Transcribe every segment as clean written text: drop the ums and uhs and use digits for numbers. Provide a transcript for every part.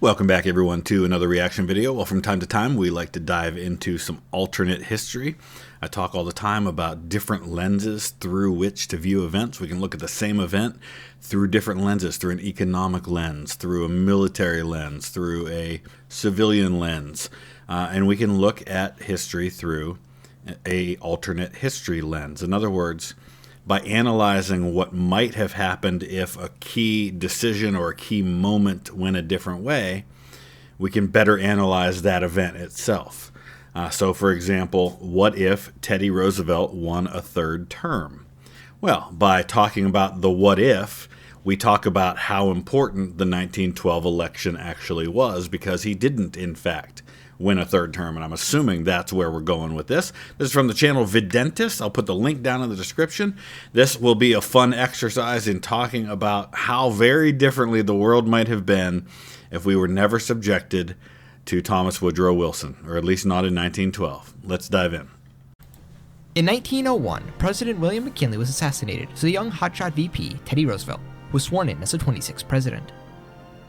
Welcome back, everyone, to another reaction video. Well, from time to time, we like to dive into some alternate history. I talk all the time about different lenses through which to view events. We can look at the same event through different lenses, through an economic lens, through a military lens, through a civilian lens, and we can look at history through an alternate history lens. In other words, by analyzing what might have happened if a key decision or a key moment went a different way, we can better analyze that event itself. So, for example, what if Teddy Roosevelt won a third term? Well, by talking about the what if, we talk about how important the 1912 election actually was, because he didn't, in fact, win a third term, and I'm assuming that's where we're going with this. This is from the channel Videntis. I'll put the link down in the description. This will be a fun exercise in talking about how very differently the world might have been if we were never subjected to Thomas Woodrow Wilson, or at least not in 1912. Let's dive in. In 1901, President William McKinley was assassinated, so the young hotshot VP, Teddy Roosevelt, was sworn in as the 26th president.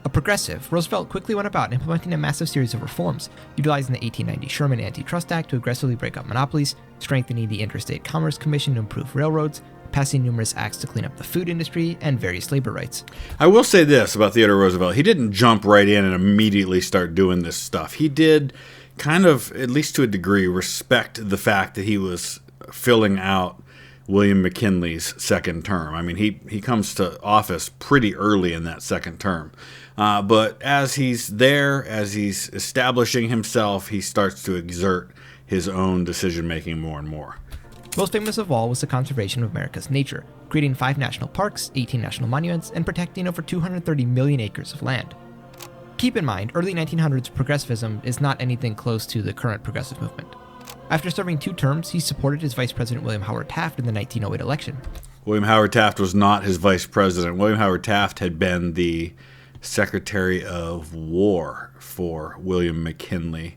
A progressive, Roosevelt quickly went about implementing a massive series of reforms, utilizing the 1890 Sherman Antitrust Act to aggressively break up monopolies, strengthening the Interstate Commerce Commission to improve railroads, passing numerous acts to clean up the food industry, and various labor rights. I will say this about Theodore Roosevelt. He didn't jump right in and immediately start doing this stuff. He did kind of, at least to a degree, respect the fact that he was filling out William McKinley's second term. I mean, he comes to office pretty early in that second term. But as he's there, as he's establishing himself, he starts to exert his own decision-making more and more. Most famous of all was the conservation of America's nature, creating 5 national parks, 18 national monuments, and protecting over 230 million acres of land. Keep in mind, early 1900s progressivism is not anything close to the current progressive movement. After serving 2 terms, he supported his Vice President William Howard Taft in the 1908 election. William Howard Taft was not his vice president. William Howard Taft had been the Secretary of War for William McKinley,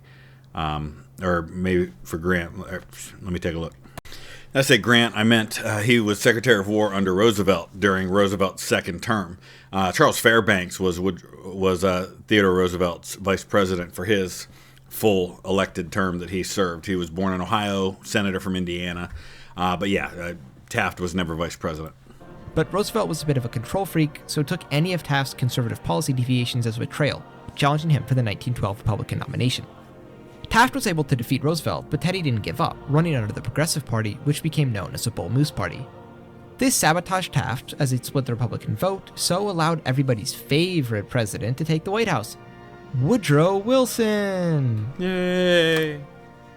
or maybe for Grant. Let me take a look. I say Grant, I meant he was Secretary of War under Roosevelt during Roosevelt's second term. Charles Fairbanks was Theodore Roosevelt's vice president for his full elected term that he served. He was born in Ohio, senator from Indiana, but yeah, Taft was never vice president. But Roosevelt was a bit of a control freak, so took any of Taft's conservative policy deviations as a betrayal, challenging him for the 1912 Republican nomination. Taft was able to defeat Roosevelt, but Teddy didn't give up, running under the Progressive Party, which became known as the Bull Moose Party. This sabotaged Taft as it split the Republican vote, so allowed everybody's favorite president to take the White House, Woodrow Wilson! Yay!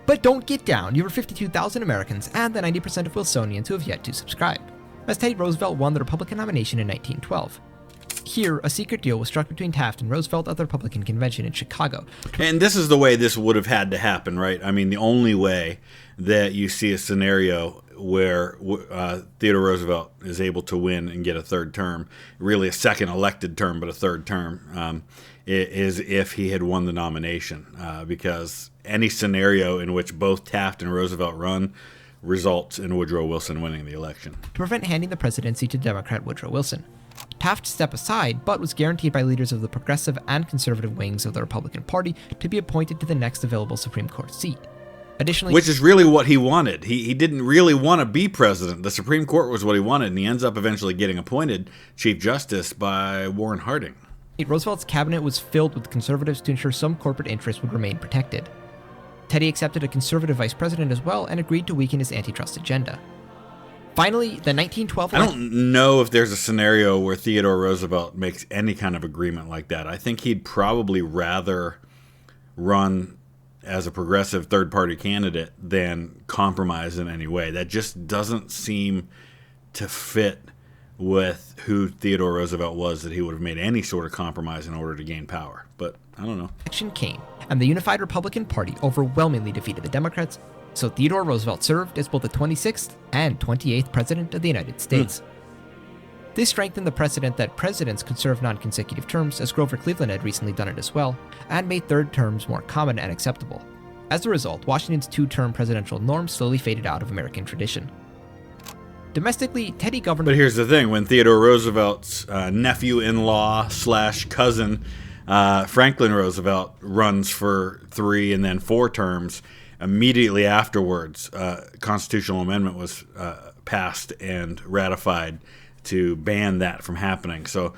But don't get down, you were 52,000 Americans and the 90% of Wilsonians who have yet to subscribe, as Teddy Roosevelt won the Republican nomination in 1912. Here, a secret deal was struck between Taft and Roosevelt at the Republican convention in Chicago. And this is the way this would have had to happen, right? I mean, the only way that you see a scenario where Theodore Roosevelt is able to win and get a third term, really a second elected term, but a third term, is if he had won the nomination. Because any scenario in which both Taft and Roosevelt run results in Woodrow Wilson winning the election. To prevent handing the presidency to Democrat Woodrow Wilson, Taft stepped aside, but was guaranteed by leaders of the progressive and conservative wings of the Republican Party to be appointed to the next available Supreme Court seat. Additionally, which is really what he wanted. He didn't really want to be president. The Supreme Court was what he wanted, and he ends up eventually getting appointed Chief Justice by Warren Harding. Roosevelt's cabinet was filled with conservatives to ensure some corporate interests would remain protected. Teddy accepted a conservative vice president as well and agreed to weaken his antitrust agenda. Finally, the 1912 I don't know if there's a scenario where Theodore Roosevelt makes any kind of agreement like that. I think he'd probably rather run as a progressive third-party candidate than compromise in any way. That just doesn't seem to fit with who Theodore Roosevelt was, that he would have made any sort of compromise in order to gain power. But I don't know. Election came, and the unified Republican Party overwhelmingly defeated the Democrats, so Theodore Roosevelt served as both the 26th and 28th President of the United States. This strengthened the precedent that presidents could serve non-consecutive terms, as Grover Cleveland had recently done it as well, and made third terms more common and acceptable. As a result, Washington's 2-term presidential norm slowly faded out of American tradition. Domestically, Teddy governed... But here's the thing, when Theodore Roosevelt's nephew-in-law / cousin Franklin Roosevelt runs for 3 and then 4 terms. Immediately afterwards, constitutional amendment was passed and ratified to ban that from happening. So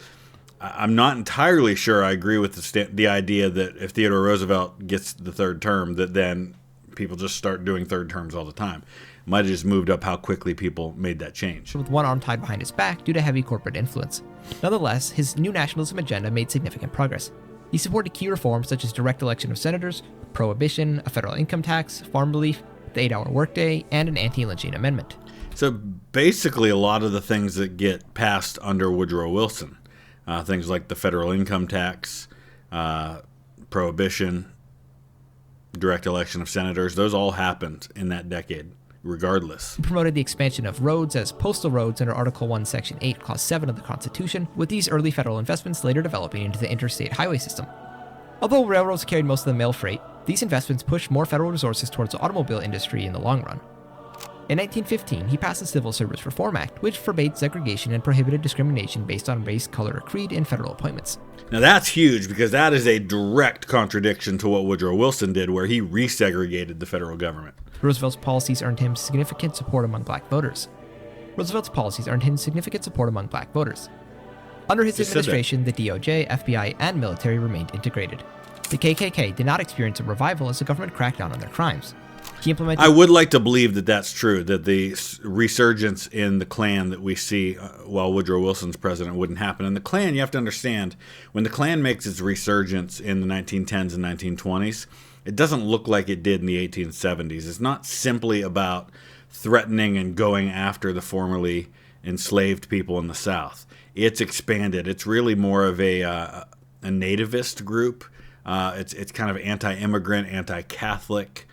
I'm not entirely sure I agree with the idea that if Theodore Roosevelt gets the 3rd term, that then people just start doing 3rd terms all the time. Might have just moved up how quickly people made that change. With one arm tied behind his back due to heavy corporate influence. Nonetheless, his new nationalism agenda made significant progress. He supported key reforms such as direct election of senators, prohibition, a federal income tax, farm relief, the 8-hour workday, and an anti-lynching amendment. So basically a lot of the things that get passed under Woodrow Wilson, things like the federal income tax, prohibition, direct election of senators, those all happened in that decade, regardless. He promoted the expansion of roads as postal roads under Article 1, Section 8, Clause 7 of the Constitution, with these early federal investments later developing into the interstate highway system. Although railroads carried most of the mail freight, these investments pushed more federal resources towards the automobile industry in the long run. In 1915, he passed the Civil Service Reform Act, which forbade segregation and prohibited discrimination based on race, color, or creed in federal appointments. Now that's huge because that is a direct contradiction to what Woodrow Wilson did, where he resegregated the federal government. Roosevelt's policies earned him significant support among black voters. Under his administration, the DOJ, FBI, and military remained integrated. The KKK did not experience a revival as the government cracked down on their crimes. I would like to believe that that's true, that the resurgence in the Klan that we see while Woodrow Wilson's president wouldn't happen. And the Klan, you have to understand, when the Klan makes its resurgence in the 1910s and 1920s, it doesn't look like it did in the 1870s. It's not simply about threatening and going after the formerly enslaved people in the South. It's expanded. It's really more of a nativist group. It's kind of anti-immigrant, anti-Catholic.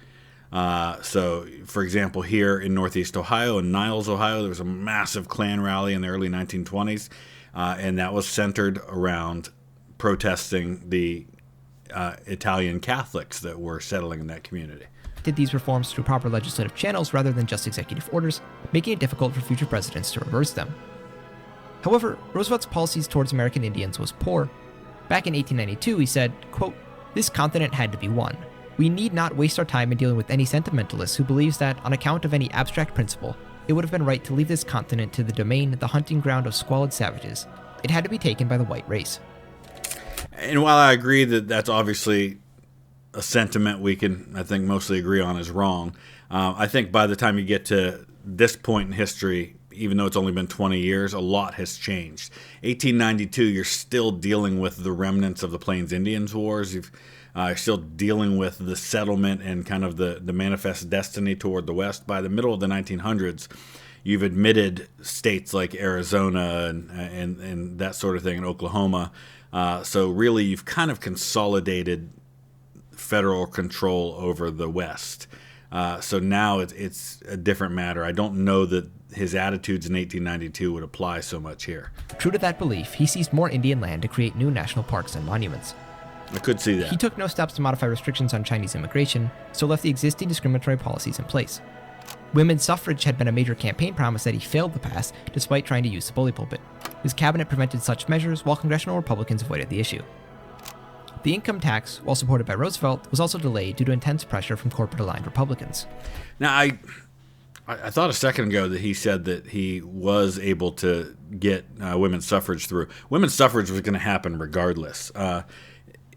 So, for example, here in Northeast Ohio, in Niles, Ohio, there was a massive Klan rally in the early 1920s, and that was centered around protesting the Italian Catholics that were settling in that community. Did these reforms through proper legislative channels rather than just executive orders, making it difficult for future presidents to reverse them. However, Roosevelt's policies towards American Indians was poor. Back in 1892, he said, quote, "This continent had to be won. We need not waste our time in dealing with any sentimentalist who believes that, on account of any abstract principle, it would have been right to leave this continent to the domain, the hunting ground of squalid savages. It had to be taken by the white race." And while I agree that that's obviously a sentiment we can, I think, mostly agree on is wrong, I think by the time you get to this point in history, even though it's only been 20 years, a lot has changed. 1892, you're still dealing with the remnants of the Plains Indians Wars. You're still dealing with the settlement and kind of the manifest destiny toward the West. By the middle of the 1900s, you've admitted states like Arizona and that sort of thing, and Oklahoma. So really, you've kind of consolidated federal control over the West. So now it's a different matter. I don't know that his attitudes in 1892 would apply so much here. True to that belief, he seized more Indian land to create new national parks and monuments. I could see that. He took no steps to modify restrictions on Chinese immigration, so left the existing discriminatory policies in place. Women's suffrage had been a major campaign promise that he failed to pass, despite trying to use the bully pulpit. His cabinet prevented such measures, while congressional Republicans avoided the issue. The income tax, while supported by Roosevelt, was also delayed due to intense pressure from corporate-aligned Republicans. Now, I thought a second ago that he said that he was able to get women's suffrage through. Women's suffrage was going to happen regardless.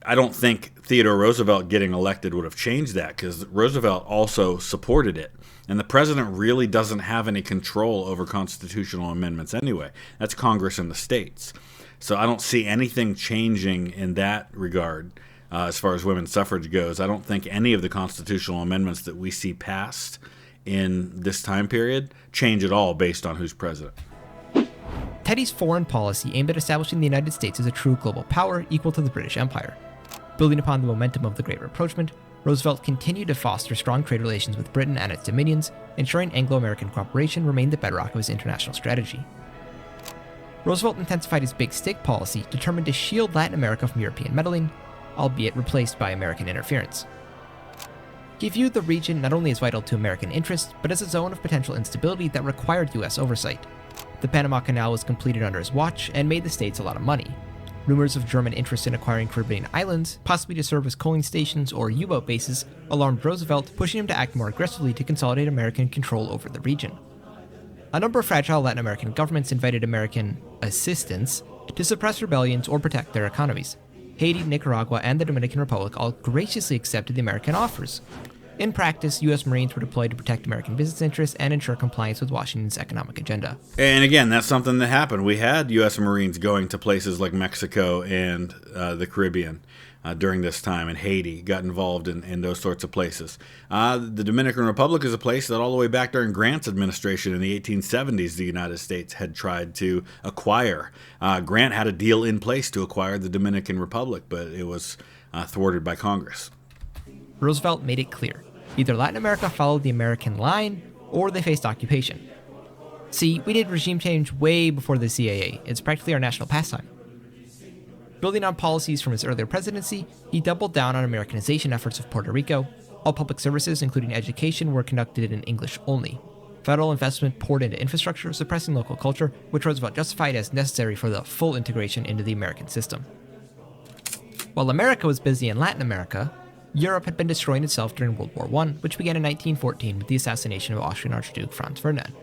I don't think Theodore Roosevelt getting elected would have changed that, because Roosevelt also supported it. And the president really doesn't have any control over constitutional amendments anyway. That's Congress and the states. So I don't see anything changing in that regard as far as women's suffrage goes. I don't think any of the constitutional amendments that we see passed in this time period change at all based on who's president. Teddy's foreign policy aimed at establishing the United States as a true global power equal to the British Empire. Building upon the momentum of the Great Rapprochement, Roosevelt continued to foster strong trade relations with Britain and its dominions, ensuring Anglo-American cooperation remained the bedrock of his international strategy. Roosevelt intensified his big stick policy, determined to shield Latin America from European meddling, albeit replaced by American interference. He viewed the region not only as vital to American interests, but as a zone of potential instability that required U.S. oversight. The Panama Canal was completed under his watch and made the states a lot of money. Rumors of German interest in acquiring Caribbean islands, possibly to serve as coaling stations or U-boat bases, alarmed Roosevelt, pushing him to act more aggressively to consolidate American control over the region. A number of fragile Latin American governments invited American assistance to suppress rebellions or protect their economies. Haiti, Nicaragua, and the Dominican Republic all graciously accepted the American offers. In practice, U.S. Marines were deployed to protect American business interests and ensure compliance with Washington's economic agenda. And again, that's something that happened. We had U.S. Marines going to places like Mexico and the Caribbean during this time, and Haiti got involved in those sorts of places. The Dominican Republic is a place that all the way back during Grant's administration in the 1870s, the United States had tried to acquire. Grant had a deal in place to acquire the Dominican Republic, but it was thwarted by Congress. Roosevelt made it clear. Either Latin America followed the American line, or they faced occupation. See, we did regime change way before the CAA. It's practically our national pastime. Building on policies from his earlier presidency, he doubled down on Americanization efforts of Puerto Rico. All public services, including education, were conducted in English only. Federal investment poured into infrastructure, suppressing local culture, which Roosevelt justified as necessary for the full integration into the American system. While America was busy in Latin America, Europe had been destroying itself during World War I, which began in 1914 with the assassination of Austrian Archduke Franz Ferdinand.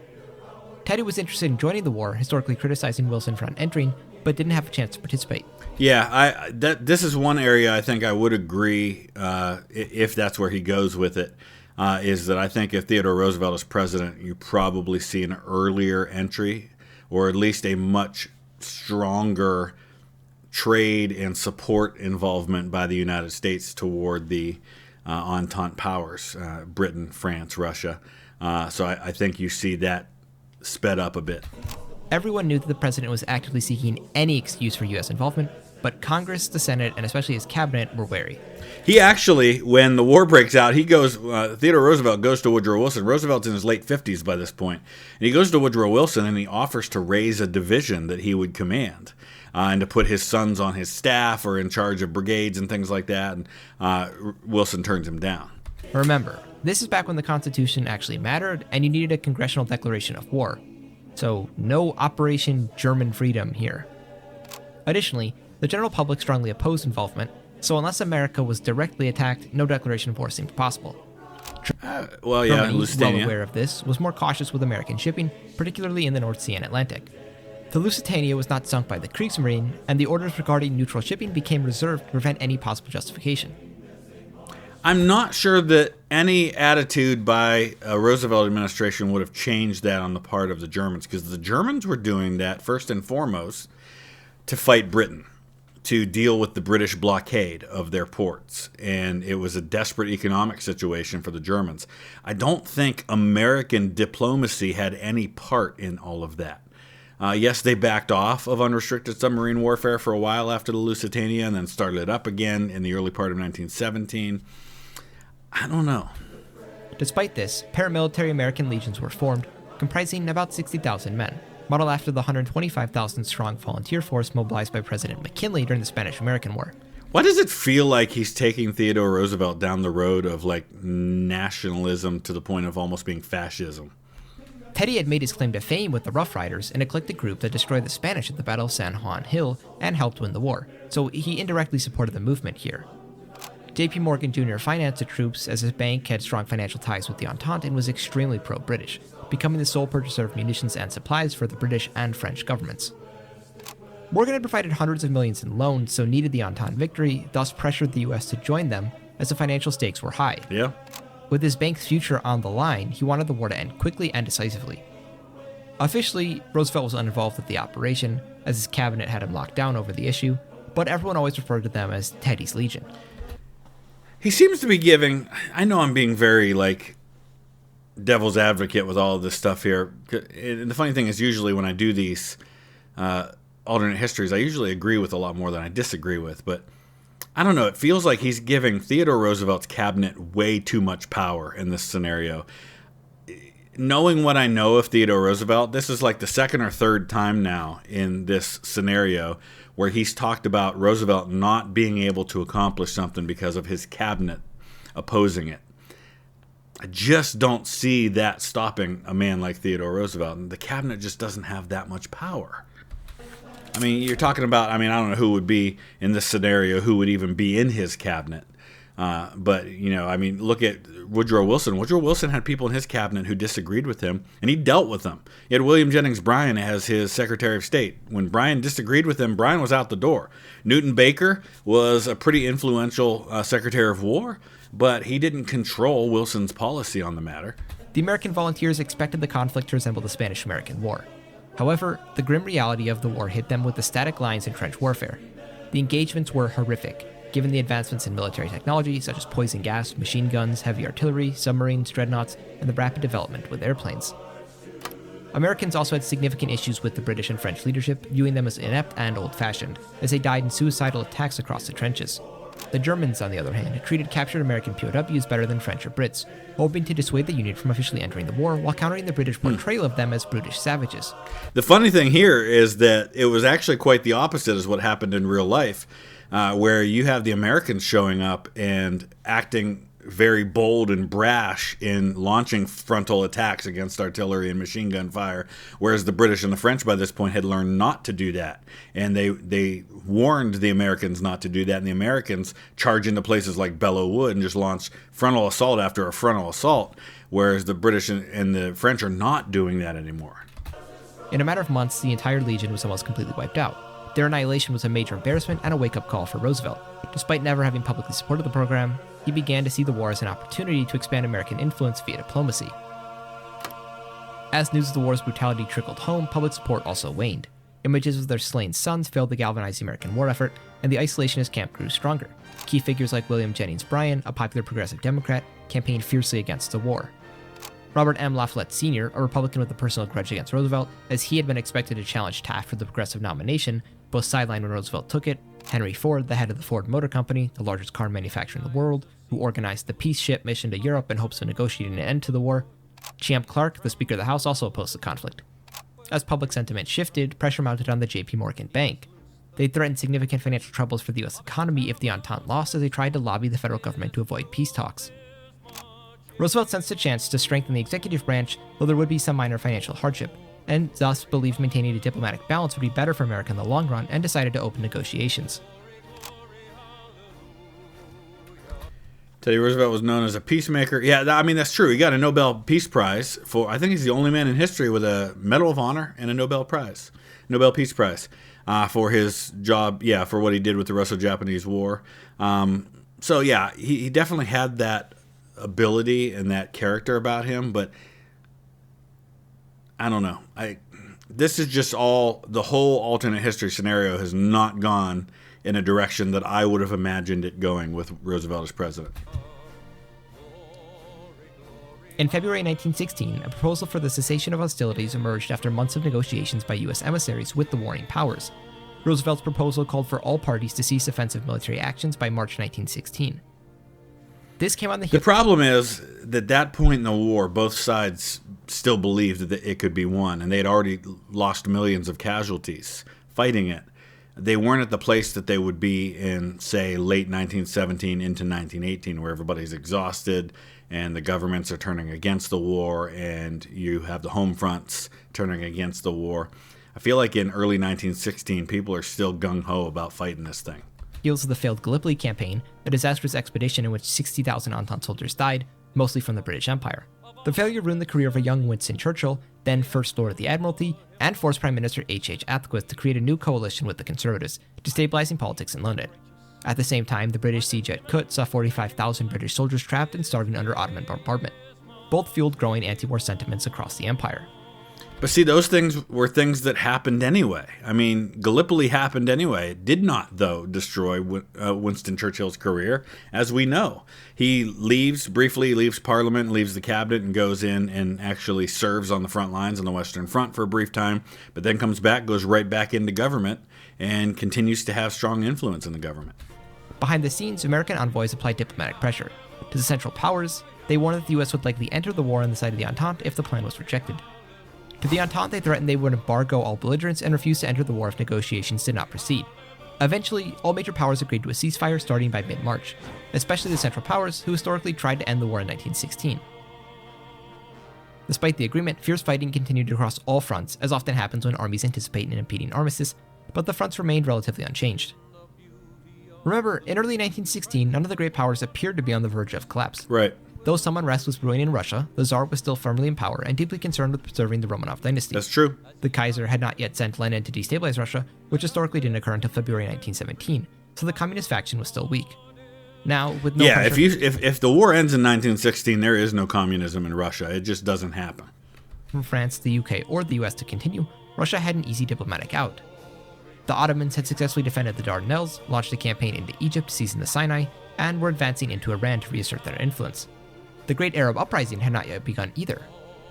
Teddy was interested in joining the war, historically criticizing Wilson for not entering, but didn't have a chance to participate. Yeah, this is one area I think I would agree, if that's where he goes with it, is that I think if Theodore Roosevelt is president, you probably see an earlier entry, or at least a much stronger trade and support involvement by the United States toward the Entente powers, Britain, France, Russia. So I think you see that sped up a bit. Everyone knew that the president was actively seeking any excuse for U.S. involvement, but Congress, the Senate, and especially his cabinet were wary. He actually, when the war breaks out, he goes, Theodore Roosevelt goes to Woodrow Wilson. Roosevelt's in his late 50s by this point. And he goes to Woodrow Wilson and he offers to raise a division that he would command. And to put his sons on his staff or in charge of brigades and things like that. And Wilson turns him down. Remember, this is back when the Constitution actually mattered and you needed a congressional declaration of war. So no Operation German Freedom here. Additionally, the general public strongly opposed involvement, so unless America was directly attacked, no declaration of war seemed possible. Germany, well aware of this, was more cautious with American shipping, particularly in the North Sea and Atlantic. The Lusitania was not sunk by the Kriegsmarine, and the orders regarding neutral shipping became reserved to prevent any possible justification. I'm not sure that any attitude by a Roosevelt administration would have changed that on the part of the Germans, because the Germans were doing that first and foremost to fight Britain, to deal with the British blockade of their ports, and it was a desperate economic situation for the Germans. I don't think American diplomacy had any part in all of that. Yes, they backed off of unrestricted submarine warfare for a while after the Lusitania and then started it up again in the early part of 1917. I don't know. Despite this, paramilitary American legions were formed, comprising about 60,000 men, modeled after the 125,000-strong volunteer force mobilized by President McKinley during the Spanish-American War. Why does it feel like he's taking Theodore Roosevelt down the road of nationalism to the point of almost being fascism? Teddy had made his claim to fame with the Rough Riders, an eclectic group that destroyed the Spanish at the Battle of San Juan Hill and helped win the war, so he indirectly supported the movement here. J.P. Morgan Jr. financed the troops as his bank had strong financial ties with the Entente and was extremely pro-British, becoming the sole purchaser of munitions and supplies for the British and French governments. Morgan had provided hundreds of millions in loans, so needed the Entente victory, thus pressured the U.S. to join them, as the financial stakes were high. Yeah. With his bank's future on the line, he wanted the war to end quickly and decisively. Officially, Roosevelt was uninvolved with the operation, as his cabinet had him locked down over the issue, but everyone always referred to them as Teddy's Legion. He seems to be giving, I know I'm being very, devil's advocate with all of this stuff here. And the funny thing is, usually when I do these alternate histories, I usually agree with a lot more than I disagree with. But I don't know, it feels like he's giving Theodore Roosevelt's cabinet way too much power in this scenario. Knowing what I know of Theodore Roosevelt, this is like the second or third time now in this scenario where he's talked about Roosevelt not being able to accomplish something because of his cabinet opposing it. I just don't see that stopping a man like Theodore Roosevelt. And the cabinet just doesn't have that much power. I mean, you're talking about, I don't know who would be in this scenario, who would even be in his cabinet. But, look at Woodrow Wilson. Woodrow Wilson had people in his cabinet who disagreed with him, and he dealt with them. He had William Jennings Bryan as his Secretary of State. When Bryan disagreed with him, Bryan was out the door. Newton Baker was a pretty influential Secretary of War, but he didn't control Wilson's policy on the matter. The American volunteers expected the conflict to resemble the Spanish-American War. However, the grim reality of the war hit them with the static lines and trench warfare. The engagements were horrific, given the advancements in military technology such as poison gas, machine guns, heavy artillery, submarines, dreadnoughts, and the rapid development with airplanes. Americans also had significant issues with the British and French leadership, viewing them as inept and old-fashioned, as they died in suicidal attacks across the trenches. The Germans, on the other hand, treated captured American POWs better than French or Brits, hoping to dissuade the Union from officially entering the war while countering the British portrayal of them as brutish savages. The funny thing here is that it was actually quite the opposite as what happened in real life, where you have the Americans showing up and acting very bold and brash in launching frontal attacks against artillery and machine gun fire, whereas the British and the French by this point had learned not to do that. And they warned the Americans not to do that, and the Americans charge into places like Belleau Wood and just launch frontal assault after a frontal assault, whereas the British and the French are not doing that anymore. In a matter of months, the entire Legion was almost completely wiped out. Their annihilation was a major embarrassment and a wake-up call for Roosevelt. Despite never having publicly supported the program, he began to see the war as an opportunity to expand American influence via diplomacy. As news of the war's brutality trickled home, public support also waned. Images of their slain sons failed to galvanize the American war effort, and the isolationist camp grew stronger. Key figures like William Jennings Bryan, a popular progressive Democrat, campaigned fiercely against the war. Robert M. La Follette Sr., a Republican with a personal grudge against Roosevelt, as he had been expected to challenge Taft for the progressive nomination, both sidelined when Roosevelt took it. Henry Ford, the head of the Ford Motor Company, the largest car manufacturer in the world, who organized the peace ship mission to Europe in hopes of negotiating an end to the war. Champ Clark, the Speaker of the House, also opposed the conflict. As public sentiment shifted, pressure mounted on the J.P. Morgan Bank. They threatened significant financial troubles for the U.S. economy if the Entente lost, as they tried to lobby the federal government to avoid peace talks. Roosevelt sensed a chance to strengthen the executive branch, though there would be some minor financial hardship, and thus believed maintaining a diplomatic balance would be better for America in the long run, and decided to open negotiations. Teddy Roosevelt was known as a peacemaker. Yeah, that's true. He got a Nobel Peace Prize for, I think he's the only man in history with a Medal of Honor and a Nobel Peace Prize for his job, for what he did with the Russo-Japanese War. He definitely had that ability and that character about him, but I don't know. This is just the whole alternate history scenario has not gone in a direction that I would have imagined it going with Roosevelt as president. In February 1916, a proposal for the cessation of hostilities emerged after months of negotiations by U.S. emissaries with the warring powers. Roosevelt's proposal called for all parties to cease offensive military actions by March 1916. This came on the The problem is that at that point in the war, both sides still believed that it could be won, and they had already lost millions of casualties fighting it. They weren't at the place that they would be in, say, late 1917 into 1918, where everybody's exhausted and the governments are turning against the war and you have the home fronts turning against the war. I feel like in early 1916, people are still gung-ho about fighting this thing. Heels of the failed Gallipoli campaign, a disastrous expedition in which 60,000 Entente soldiers died, mostly from the British Empire. The failure ruined the career of a young Winston Churchill, then First Lord of the Admiralty, and forced Prime Minister H.H. Asquith to create a new coalition with the Conservatives, destabilizing politics in London. At the same time, the British siege at Kut saw 45,000 British soldiers trapped and starving under Ottoman bombardment. Both fueled growing anti-war sentiments across the empire. But see, those things were things that happened anyway. Gallipoli happened anyway. It did not, though, destroy Winston Churchill's career, as we know. He briefly leaves Parliament, leaves the cabinet, and goes in and actually serves on the front lines on the Western Front for a brief time, but then comes back, goes right back into government, and continues to have strong influence in the government. Behind the scenes, American envoys applied diplomatic pressure. To the Central Powers, they warned that the U.S. would likely enter the war on the side of the Entente if the plan was rejected. To the Entente, they threatened they would embargo all belligerents and refuse to enter the war if negotiations did not proceed. Eventually, all major powers agreed to a ceasefire starting by mid-March, especially the Central Powers, who historically tried to end the war in 1916. Despite the agreement, fierce fighting continued across all fronts, as often happens when armies anticipate an impending armistice, but the fronts remained relatively unchanged. Remember, in early 1916, none of the great powers appeared to be on the verge of collapse. Right. Though some unrest was brewing in Russia, the Tsar was still firmly in power and deeply concerned with preserving the Romanov dynasty. That's true. The Kaiser had not yet sent Lenin to destabilize Russia, which historically didn't occur until February 1917, so the communist faction was still weak. Now, with no pressure, if the war ends in 1916, there is no communism in Russia. It just doesn't happen. from France, the UK, or the US to continue, Russia had an easy diplomatic out. The Ottomans had successfully defended the Dardanelles, launched a campaign into Egypt, seizing the Sinai, and were advancing into Iran to reassert their influence. The Great Arab Uprising had not yet begun either.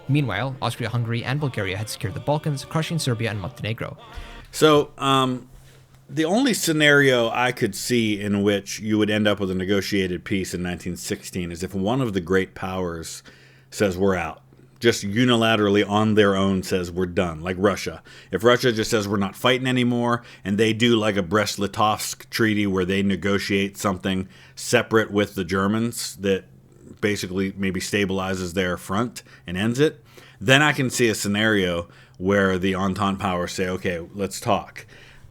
Meanwhile, Austria-Hungary and Bulgaria had secured the Balkans, crushing Serbia and Montenegro. So, the only scenario I could see in which you would end up with a negotiated peace in 1916 is if one of the great powers says we're out. Just unilaterally on their own says we're done, like Russia. If Russia just says we're not fighting anymore, and they do like a Brest-Litovsk treaty where they negotiate something separate with the Germans that basically maybe stabilizes their front and ends it, then I can see a scenario where the Entente powers say, okay, let's talk.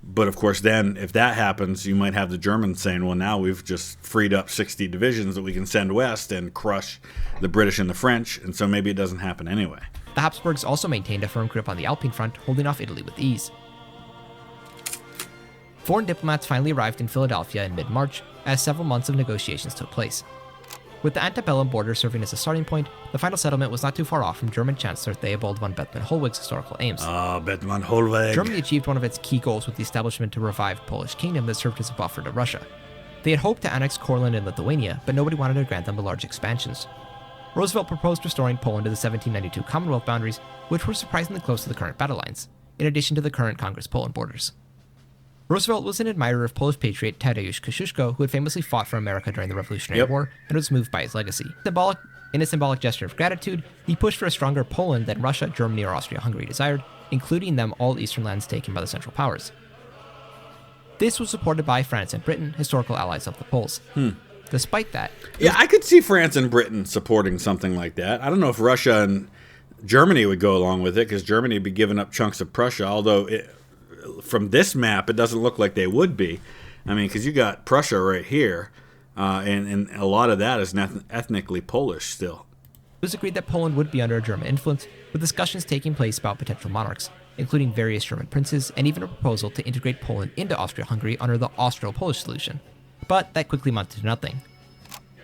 But of course, then if that happens, you might have the Germans saying, well, now we've just freed up 60 divisions that we can send west and crush the British and the French, and so maybe it doesn't happen anyway. The Habsburgs also maintained a firm grip on the Alpine front, holding off Italy with ease. Foreign diplomats finally arrived in Philadelphia in mid-March, as several months of negotiations took place. With the antebellum border serving as a starting point, the final settlement was not too far off from German Chancellor Theobald von Bethmann-Hollweg's historical aims. Bethmann-Hollweg. Germany achieved one of its key goals with the establishment of a revived Polish kingdom that served as a buffer to Russia. They had hoped to annex Courland and Lithuania, but nobody wanted to grant them the large expansions. Roosevelt proposed restoring Poland to the 1792 Commonwealth boundaries, which were surprisingly close to the current battle lines, in addition to the current Congress-Poland borders. Roosevelt was an admirer of Polish patriot Tadeusz Kościuszko, who had famously fought for America during the Revolutionary War and was moved by his legacy. In a symbolic gesture of gratitude, he pushed for a stronger Poland than Russia, Germany, or Austria-Hungary desired, including them all eastern lands taken by the Central Powers. This was supported by France and Britain, historical allies of the Poles. Despite that... I could see France and Britain supporting something like that. I don't know if Russia and Germany would go along with it, because Germany would be giving up chunks of Prussia, although... from this map, it doesn't look like they would be. I mean, because you got Prussia right here, and a lot of that is ethnically Polish still. It was agreed that Poland would be under German influence, with discussions taking place about potential monarchs, including various German princes, and even a proposal to integrate Poland into Austria-Hungary under the Austro-Polish solution. But that quickly amounted to nothing.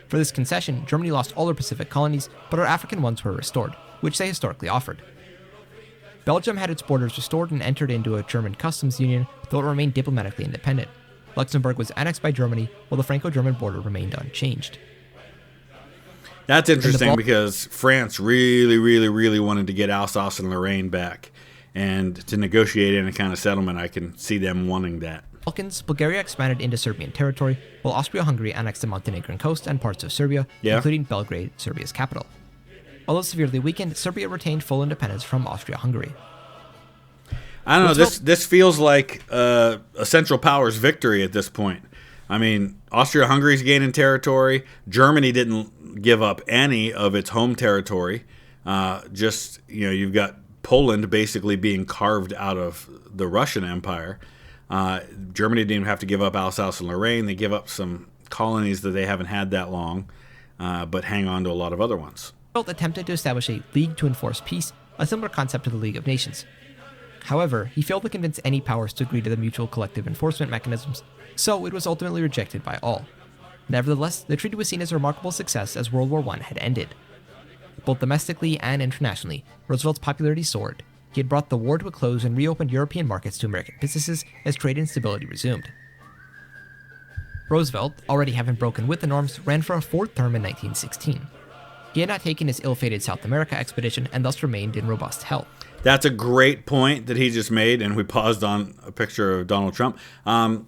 For this concession, Germany lost all her Pacific colonies, but her African ones were restored, which they historically offered. Belgium had its borders restored and entered into a German customs union, though it remained diplomatically independent. Luxembourg was annexed by Germany, while the Franco-German border remained unchanged. That's interesting because France really wanted to get Alsace and Lorraine back. And to negotiate any kind of settlement, I can see them wanting that. Balkans, Bulgaria expanded into Serbian territory, while Austria-Hungary annexed the Montenegrin coast and parts of Serbia, including Belgrade, Serbia's capital. Although severely weakened, Serbia retained full independence from Austria-Hungary. I don't know, this feels like a Central Powers victory at this point. I mean, Austria-Hungary's gaining territory. Germany didn't give up any of its home territory. You've got Poland basically being carved out of the Russian Empire. Germany didn't even have to give up Alsace and Lorraine. They give up some colonies that they haven't had that long, but hang on to a lot of other ones. Roosevelt attempted to establish a League to Enforce Peace, a similar concept to the League of Nations. However, he failed to convince any powers to agree to the mutual collective enforcement mechanisms, so it was ultimately rejected by all. Nevertheless, the treaty was seen as a remarkable success as World War I had ended. Both domestically and internationally, Roosevelt's popularity soared. He had brought the war to a close and reopened European markets to American businesses as trade and stability resumed. Roosevelt, already having broken with the norms, ran for a fourth term in 1916. He had not taken his ill-fated South America expedition and thus remained in robust health. That's a great point that he just made, and we paused on a picture of Donald Trump. A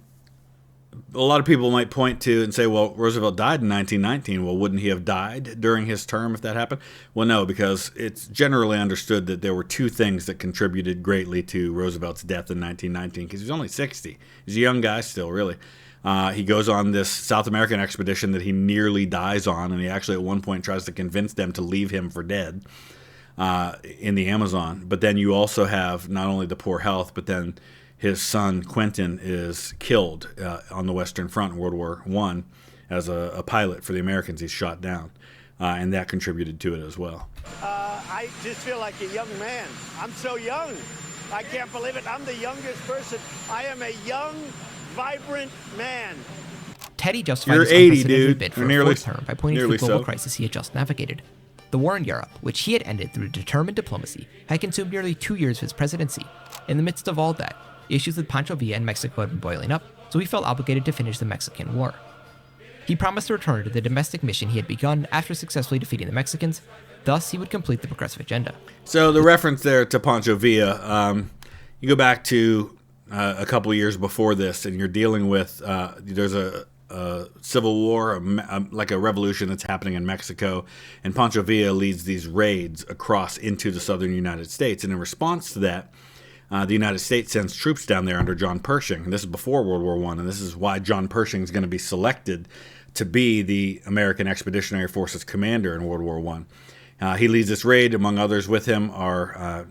lot of people might point to and say, well, Roosevelt died in 1919. Well, wouldn't he have died during his term if that happened? Well, no, because it's generally understood that there were two things that contributed greatly to Roosevelt's death in 1919, because he was only 60. He's a young guy still, really. He goes on this South American expedition that he nearly dies on, and he actually at one point tries to convince them to leave him for dead in the Amazon. But then you also have not only the poor health, but then his son Quentin is killed on the Western Front in World War I as a pilot for the Americans. He's shot down, and that contributed to it as well. I just feel like a young man. I'm so young. I can't believe it. I'm the youngest person. I am a young, vibrant man. Teddy justified You're his 80, unprecedented dude. bid for Nearly- a fourth term by pointing to the nearly global so. crisis he had just navigated. The war in Europe, which he had ended through determined diplomacy, had consumed nearly 2 years of his presidency. In the midst of all that, issues with Pancho Villa and Mexico had been boiling up, so he felt obligated to finish the Mexican War. He promised to return to the domestic mission he had begun after successfully defeating the Mexicans. Thus, he would complete the progressive agenda. So the reference there to Pancho Villa, you go back to a couple of years before this, and you're dealing with there's a civil war, like a revolution that's happening in Mexico, and Pancho Villa leads these raids across into the southern United States. And in response to that, the United States sends troops down there under John Pershing. And this is before World War I, and this is why John Pershing is going to be selected to be the American Expeditionary Forces commander in World War I. He leads this raid. Among others with him are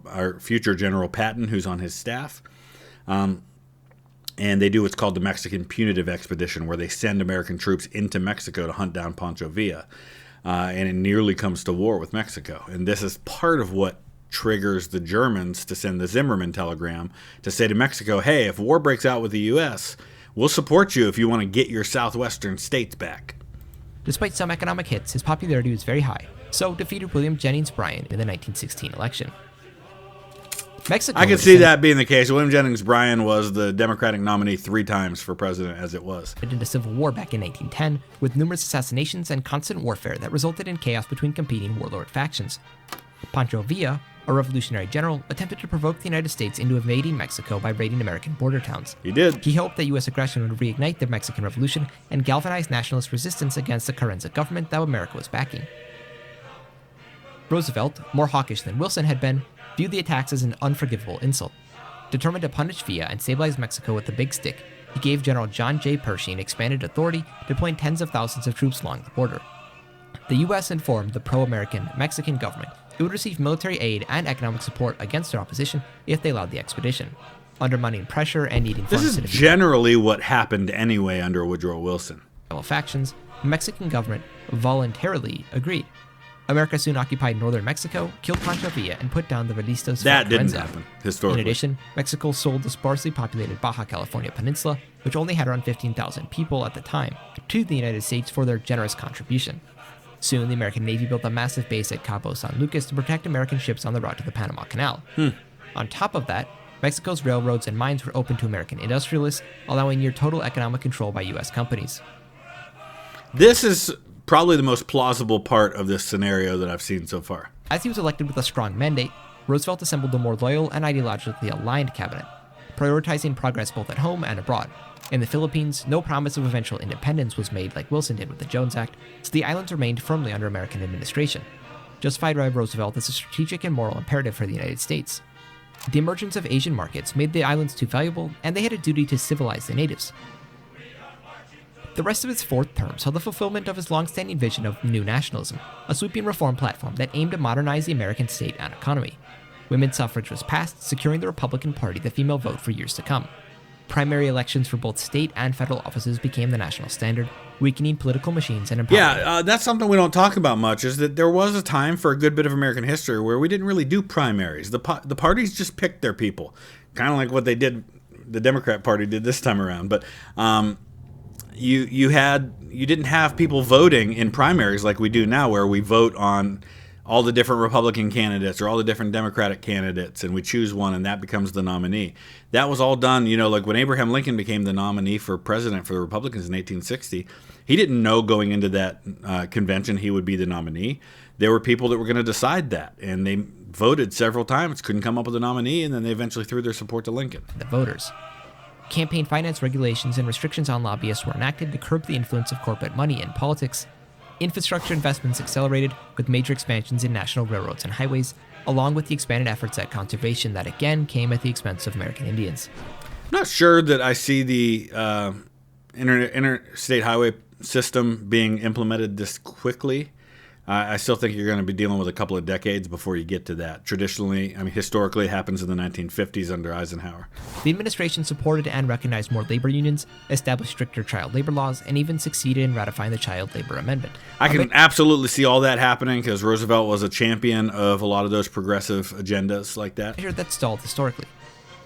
our future General Patton, who's on his staff. And they do what's called the Mexican Punitive Expedition, where they send American troops into Mexico to hunt down Pancho Villa. And it nearly comes to war with Mexico. And this is part of what triggers the Germans to send the Zimmerman telegram to say to Mexico, hey, if war breaks out with the U.S., we'll support you if you want to get your southwestern states back. Despite some economic hits, his popularity was very high, so defeated William Jennings Bryan in the 1916 election. Mexico I could see that being the case. William Jennings Bryan was the Democratic nominee 3 times for president, as it was. Into civil war back in 1910, with numerous assassinations and constant warfare that resulted in chaos between competing warlord factions. Pancho Villa, a revolutionary general, attempted to provoke the United States into invading Mexico by raiding American border towns. He did. He hoped that U.S. aggression would reignite the Mexican Revolution and galvanize nationalist resistance against the Carranza government that America was backing. Roosevelt, more hawkish than Wilson had been, viewed the attacks as an unforgivable insult. Determined to punish Villa and stabilize Mexico with the big stick, he gave General John J. Pershing expanded authority, deploying tens of thousands of troops along the border. The U.S. informed the pro-American Mexican government it would receive military aid and economic support against their opposition if they allowed the expedition, undermining pressure and needing funds This is to defeat generally what happened anyway under Woodrow Wilson. rival factions. The Mexican government voluntarily agreed. America soon occupied northern Mexico, killed Pancho Villa, and put down the Villistas. That didn't Carranza. happen, historically. In addition, Mexico sold the sparsely populated Baja California Peninsula, which only had around 15,000 people at the time, to the United States for their generous contribution. Soon, the American Navy built a massive base at Cabo San Lucas to protect American ships on the route to the Panama Canal. On top of that, Mexico's railroads and mines were open to American industrialists, allowing near total economic control by U.S. companies. This is probably the most plausible part of this scenario that I've seen so far. As he was elected with a strong mandate, Roosevelt assembled a more loyal and ideologically aligned cabinet, prioritizing progress both at home and abroad. In the Philippines, no promise of eventual independence was made like Wilson did with the Jones Act, so the islands remained firmly under American administration, justified by Roosevelt as a strategic and moral imperative for the United States. The emergence of Asian markets made the islands too valuable, and they had a duty to civilize the natives. The rest of his 4th term saw the fulfillment of his long-standing vision of new nationalism, a sweeping reform platform that aimed to modernize the American state and economy. Women's suffrage was passed, securing the Republican Party the female vote for years to come. Primary elections for both state and federal offices became the national standard, weakening political machines and empowering. Yeah, that's something we don't talk about much, is that there was a time for a good bit of American history where we didn't really do primaries. The parties just picked their people, kind of like what they did, the Democrat Party did this time around. But you didn't have people voting in primaries like we do now, where we vote on all the different Republican candidates or all the different Democratic candidates, and we choose one, and that becomes the nominee. That was all done, like when Abraham Lincoln became the nominee for president for the Republicans in 1860, he didn't know going into that convention he would be the nominee. There were people that were going to decide that, and they voted several times, couldn't come up with a nominee, and then they eventually threw their support to Lincoln. The voters. Campaign finance regulations and restrictions on lobbyists were enacted to curb the influence of corporate money in politics. Infrastructure investments accelerated, with major expansions in national railroads and highways, along with the expanded efforts at conservation that again came at the expense of American Indians. I'm not sure that I see the interstate highway system being implemented this quickly. I still think you're going to be dealing with a couple of decades before you get to that. Traditionally, historically, it happens in the 1950s under Eisenhower. The administration supported and recognized more labor unions, established stricter child labor laws, and even succeeded in ratifying the Child Labor Amendment. I can absolutely see all that happening because Roosevelt was a champion of a lot of those progressive agendas like that. That stalled historically.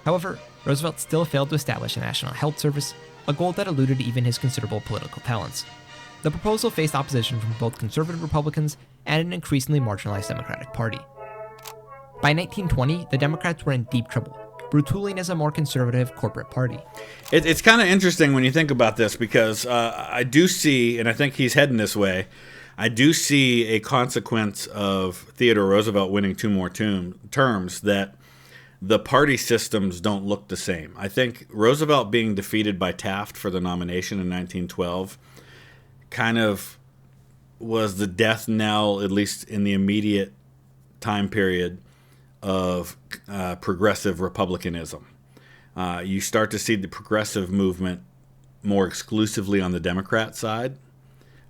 However, Roosevelt still failed to establish a national health service, a goal that eluded even his considerable political talents. The proposal faced opposition from both conservative Republicans and an increasingly marginalized Democratic Party. By 1920, the Democrats were in deep trouble, retooling as a more conservative corporate party. It's kind of interesting when you think about this because I do see, and I think he's heading this way, I do see a consequence of Theodore Roosevelt winning 2 more terms that the party systems don't look the same. I think Roosevelt being defeated by Taft for the nomination in 1912 kind of was the death knell, at least in the immediate time period, of progressive republicanism. You start to see the progressive movement more exclusively on the Democrat side,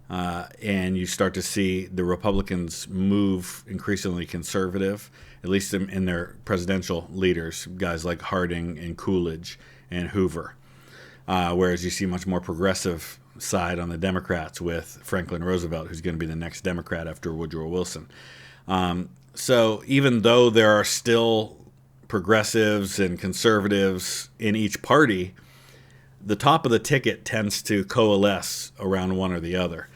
and you start to see the Republicans move increasingly conservative, at least in their presidential leaders, guys like Harding and Coolidge and Hoover, whereas you see much more progressive side on the Democrats with Franklin Roosevelt, who's going to be the next Democrat after Woodrow Wilson. So even though there are still progressives and conservatives in each party, the top of the ticket tends to coalesce around one or the other.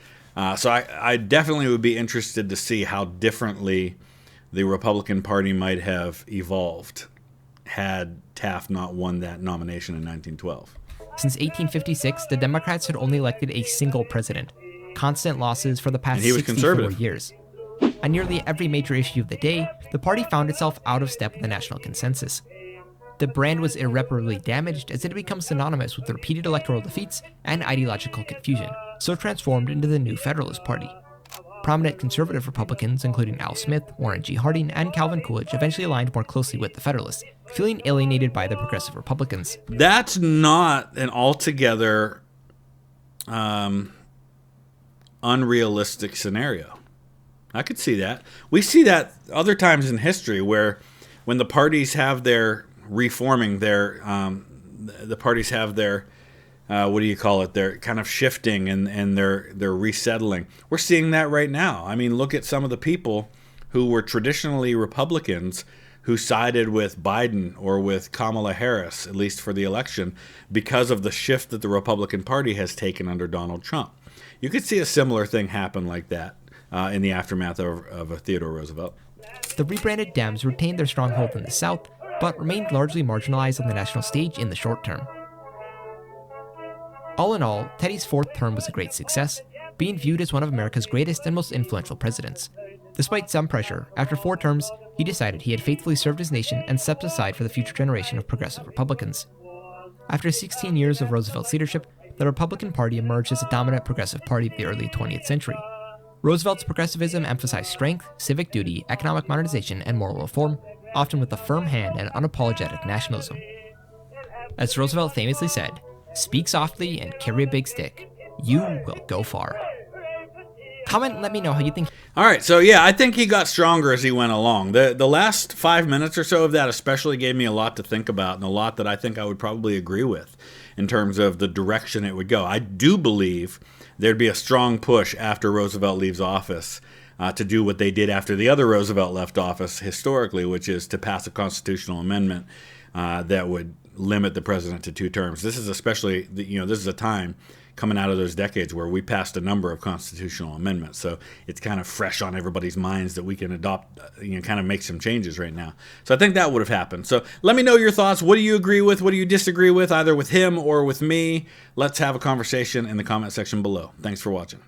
So I definitely would be interested to see how differently the Republican Party might have evolved had Taft not won that nomination in 1912. Since 1856, the Democrats had only elected a single president, constant losses for the past 64 years. On nearly every major issue of the day, the party found itself out of step with the national consensus. The brand was irreparably damaged as it had become synonymous with repeated electoral defeats and ideological confusion, so transformed into the new Federalist Party. Prominent conservative Republicans, including Al Smith, Warren G. Harding, and Calvin Coolidge, eventually aligned more closely with the Federalists, feeling alienated by the progressive Republicans. That's not an altogether unrealistic scenario. I could see that. We see that other times in history where when the parties have their reforming, the parties have their they're kind of shifting and they're resettling. We're seeing that right now. I mean, look at some of the people who were traditionally Republicans who sided with Biden or with Kamala Harris, at least for the election, because of the shift that the Republican Party has taken under Donald Trump. You could see a similar thing happen like that in the aftermath of Theodore Roosevelt. The rebranded Dems retained their stronghold in the South, but remained largely marginalized on the national stage in the short term. All in all, Teddy's 4th term was a great success, being viewed as one of America's greatest and most influential presidents. Despite some pressure, after 4 terms, he decided he had faithfully served his nation and stepped aside for the future generation of progressive Republicans. After 16 years of Roosevelt's leadership, the Republican Party emerged as a dominant progressive party of the early 20th century. Roosevelt's progressivism emphasized strength, civic duty, economic modernization, and moral reform, often with a firm hand and unapologetic nationalism. As Roosevelt famously said, "Speak softly and carry a big stick. You will go far." Comment and let me know how you think. All right, so yeah, I think he got stronger as he went along. The last 5 minutes or so of that especially gave me a lot to think about and a lot that I think I would probably agree with in terms of the direction it would go. I do believe there'd be a strong push after Roosevelt leaves office to do what they did after the other Roosevelt left office historically, which is to pass a constitutional amendment that would limit the president to 2 terms. This is especially, this is a time coming out of those decades where we passed a number of constitutional amendments. So it's kind of fresh on everybody's minds that we can adopt, kind of make some changes right now. So I think that would have happened. So let me know your thoughts. What do you agree with? What do you disagree with, either with him or with me? Let's have a conversation in the comment section below. Thanks for watching.